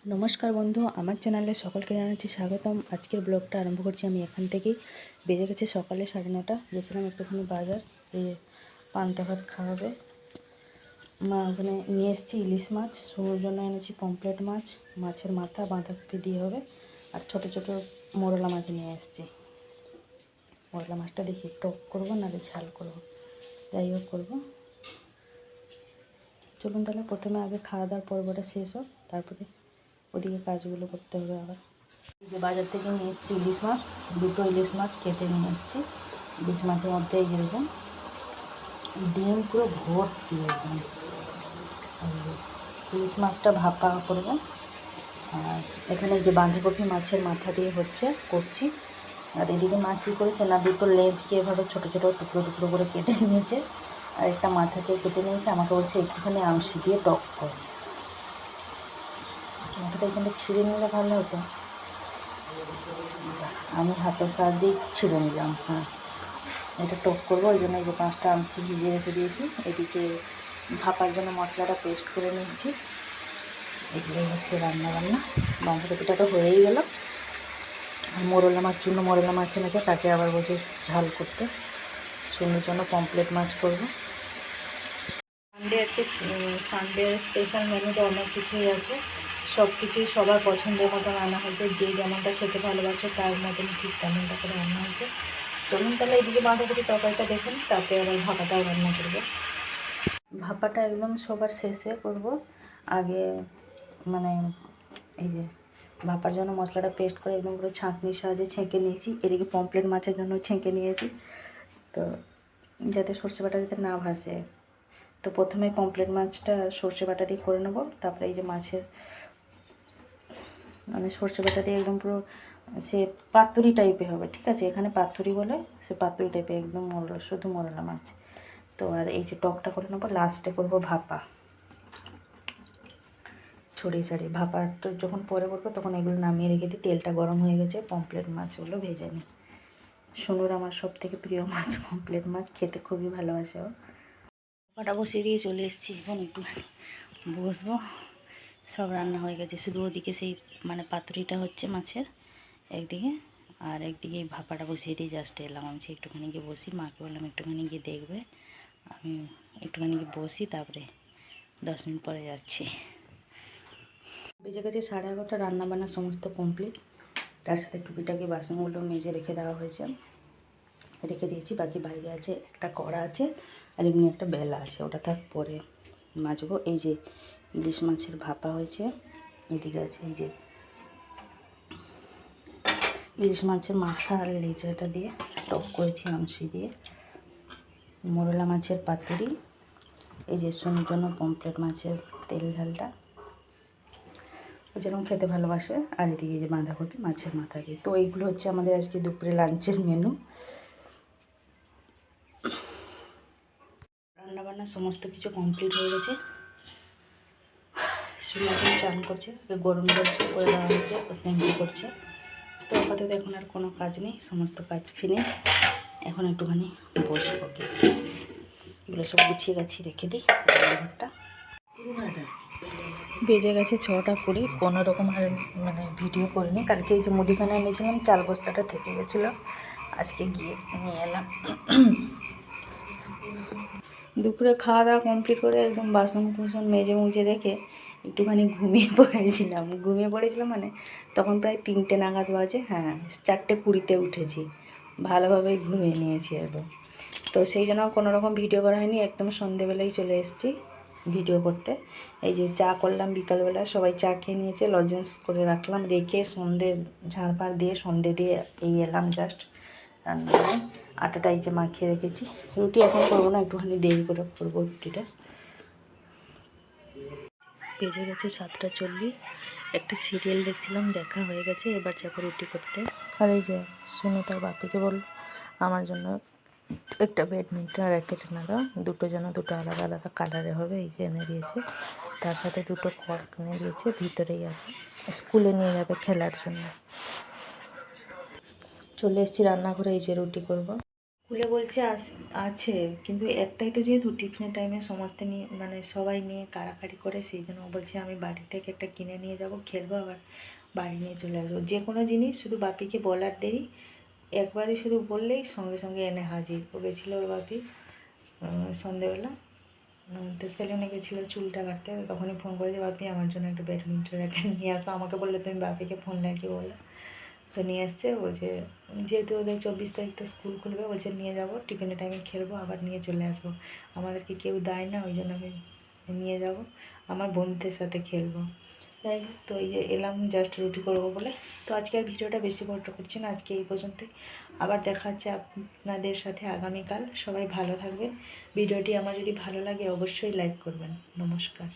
নমস্কার বন্ধু, আমার চ্যানেলে সকলকে জানাচ্ছি স্বাগতম। আজকের ব্লগটা আরম্ভ করছি আমি এখান থেকেই। বেজে গেছে সকালে 9:30। গেছিলাম একটুখানি বাজার, এই পান্তা ভাত খাওয়াবে মা। ওখানে নিয়ে এসেছি ইলিশ মাছ, শুরুর জন্য এনেছি পমফ্রেট মাছ, মাছের মাথা বাঁধাকপি দিয়ে হবে, আর ছোটো ছোটো মোরলা মাছ নিয়ে এসেছি। মোরলা মাছটা দেখি টক করবো নাহলে ঝাল করবো, যাই হোক করবো। চলুন তাহলে প্রথমে আগে খাওয়া দাওয়ার পর্বটা শেষ হোক, তারপরে ওদিকে কাজগুলো করতে হবে। আবার যে বাজার থেকে নিয়ে এসেছি ইলিশ মাছ, দুটো ইলিশ মাছ কেটে নিয়ে এসেছি। ইলিশ মাছের মধ্যে এই যেরকম ডিম পুরো ভর্তি একদম। ইলিশ মাছটা ভাপা করবো। আর এখানে যে বাঁধাকপি মাছের মাথা দিয়ে করছি। আর এদিকে মা কী করেছে না, দুটো লেজকে এভাবে ছোটো ছোটো টুকরো টুকরো করে কেটে নিয়েছে, আর একটা মাথাকে কেটে নিয়েছে। আমাকে বলছে একটুখানি আমশি দিয়ে টক কর। মাথাটা এখানে ছিঁড়ে নিলে ভালো হতো, আমি হাতের সাহায্যেই ছিঁড়ে নিলাম। হ্যাঁ, এটা টক করবো, ওই জন্য এই যে 5টা আমসি ভিজিয়ে রেখে দিয়েছি। এদিকে ভাপার জন্য মশলাটা পেস্ট করে নিচ্ছি। এগুলোই হচ্ছে রান্না। বাঁধাকপিটা তো হয়েই গেল। আর মোরলা মাছ, চূর্ণ মোরলা মাছ এনেছে, তাকে আবার বলছে ঝাল করতে। সুন্দর জন্য পমফ্রেট মাছ করবো। সানডে স্পেশাল মেনুতে অনেক কিছুই আছে, সব কিছুই সবার পছন্দের মতো রান্না হয়েছে। যে যেমনটা খেতে ভালোবাসে তার মতন ঠিক তেমনটা করে রান্না হয়েছে। চলুন তাহলে এইদিকে বাঁধাকপি তরকারিটা দেখুন, তারপরে আবার ভাপাটাও রান্না করবো। ভাপাটা একদম সবার শেষে করব। আগে মানে এই যে ভাপার জন্য মশলাটা পেস্ট করে একদম পুরো ছাঁকনির সাহায্যে ছেঁকে নিয়েছি। এদিকে পমফ্রেট মাছের জন্য ছেঁকে নিয়েছি, তো যাতে সর্ষে বাটা যাতে না ভাসে। তো প্রথমে পমফ্রেট মাছটা সর্ষে বাটা দিয়ে করে নেবো, তারপরে এই যে মাছের মানে সর্ষে বাটা দিয়ে একদম পুরো সে পাতুরি টাইপের হবে, ঠিক আছে? এখানে পাতুরি বলে, সে পাতুরি টাইপের একদম শুধু মোরলা মাছ। তো আর এই যে টকটা করে নেবো, লাস্টে করবো ভাপা ছড়িয়ে ছাড়িয়ে। ভাপাটা যখন পরে করবো তখন এগুলো নামিয়ে রেখে দিই। তেলটা গরম হয়ে গেছে, পমফ্রেট মাছগুলো ভেজে নিই। সোনুর আমার সব থেকে প্রিয় মাছ পমফ্রেট মাছ, খেতে খুবই ভালোবাসে ও। ভাপাটা বসিয়ে দিয়ে চলে এসেছি, এখন একটুখানি বসবো। সব রান্না হয়ে গেছে, শুধু ওদিকে সেই মানে পাতুরিটা হচ্ছে মাছের একদিকে, আর একদিকে ভাপাটা বসিয়ে দিয়ে জাস্ট এলাম। আমি একটুখানি গিয়ে বসি, মাকে বললাম একটুখানি গিয়ে দেখবে। আমি একটুখানি গিয়ে বসি, তারপরে 10 মিনিট পরে যাচ্ছি। বেজে গেছে 11:30, রান্নাবান্না সমস্ত কমপ্লিট। তার সাথে টুকিটাকি বাসনগুলো মেজে রেখে দেওয়া হয়েছে, রেখে দিয়েছি। বাকি বাইরে আছে একটা কড়া আছে, আর এমনি একটা বেলা আছে, ওটা থাক পরে মাজবো। এই যে ইলিশ মাছের ভাপা হয়েছে, এদিকে আছে এই যে ইলিশ মাছের মাথা আর লেজাটা দিয়ে টক করেছি আমশি দিয়ে। মোরলা মাছের পাতুরি, এই যে সোনুর জন্য পমফ্রেট মাছের তেল ঝালটা, ও যেরকম খেতে ভালোবাসে। আর এদিকে যে বাঁধাকপি মাছের মাথা দিয়ে। তো এইগুলো হচ্ছে আমাদের আজকে দুপুরে লাঞ্চের মেনু। রান্নাবান্না সমস্ত কিছু কমপ্লিট হয়ে গেছে। সোনু এখন চান করছে, গরম জল করে দেওয়া হয়েছে, ও শ্যাম্পু করছে। তো আপাতত এখন আর কোনো কাজ নেই, সমস্ত কাজ ফিনিশ। এখন একটুখানি বসবো, এগুলো সব গুছিয়ে গাছিয়ে রেখে দিই রান্নাঘরটা। বেজে গেছে 6:20, কোনো রকম আর মানে ভিডিও করিনি। কালকে এই যে মুদিখানা এনেছিলাম, চাল বস্তাটা থেকে গেছিলো, আজকে গিয়ে নিয়ে এলাম। দুপুরে খাওয়া দাওয়া কমপ্লিট করে একদম বাসন কুসন মেজে মুজে রেখে একটুখানি ঘুমিয়ে পড়েছিলাম মানে তখন প্রায় 3টে নাগাদ বাজে। হ্যাঁ, 4:20 উঠেছি, ভালোভাবেই ঘুমিয়ে নিয়েছি একদম। তো সেই জন্য কোনো রকম ভিডিও করা হয়নি, একদম সন্ধেবেলায় চলে এসেছি ভিডিও করতে। এই যে চা করলাম বিকালবেলা, সবাই চা খেয়ে নিয়েছে, লজেন্স করে রাখলাম, রেখে সন্ধে ঝাড়পাড় দিয়ে সন্ধে দিয়ে এই এলাম জাস্ট রান্নাঘরে। আটাটা এই যে মাখিয়ে রেখেছি। রুটি এখন করবো না, একটুখানি দেরি করে করবো রুটিটা। বেজে গেছে 7:40, একটু সিরিয়াল দেখছিলাম, দেখা হয়ে গেছে, এবার যাবো রুটি করতে। আর এই যে শুনে তার বাপিকে বল আমার জন্য একটা ব্যাডমিন্টন র্যাকেট এনে দাও, দুটো যেন দুটো আলাদা আলাদা কালারে হবে, এই যে এনে দিয়েছে। তার সাথে দুটো কর্ক এনে দিয়েছে, ভিতরেই আছে, স্কুলে নিয়ে যাবে খেলার জন্য। চলে এসেছি রান্নাঘরে, এই যে রুটি করব। স্কুলে বলছে আছে, কিন্তু একটাই তো, যেহেতু টিফিনের টাইমে সমস্ত নিয়ে মানে সবাই নিয়ে কাড়াকাড়ি করে, সেই জন্য বলছে আমি বাড়ি থেকে একটা কিনে নিয়ে যাব, খেলবো, আবার বাড়ি নিয়ে চলে আসবো। যে কোনো জিনিস শুধু বাপিকে বলার দেরি, একবারই শুধু বললেই সঙ্গে সঙ্গে এনে হাজির। ও গেছিলো ওর বাপি সন্ধেবেলা, তো সেলুনে গেছিলো চুলটা কাটতে, তখনই ফোন করেছে, বাপি আমার জন্য একটা ব্যাডমিন্টন র্যাকেট নিয়ে আসো। আমাকে বললো তুমি বাপিকে ফোন লাগিয়ে বলো, তো নিয়ে এসছে। বলছে যেহেতু ওদের 24 তারিখ তো স্কুল খুলবে, বলছে নিয়ে যাব, টিফিনের টাইমে খেলবো, আবার নিয়ে চলে আসবো। আমাদেরকে কেউ দেয় না, ওই জন্য আমি নিয়ে যাব, আমার বন্ধুদের সাথে খেলবো। যাই হোক, তো এই যে এলাম জাস্ট রুটি করবো বলে। তো আজকে আর ভিডিওটা বেশি বড় করছি না, আজকে এই পর্যন্তই। আবার দেখা হচ্ছে আপনাদের সাথে আগামীকাল। সবাই ভালো থাকবে। ভিডিওটি আমার যদি ভালো লাগে অবশ্যই লাইক করবেন। নমস্কার।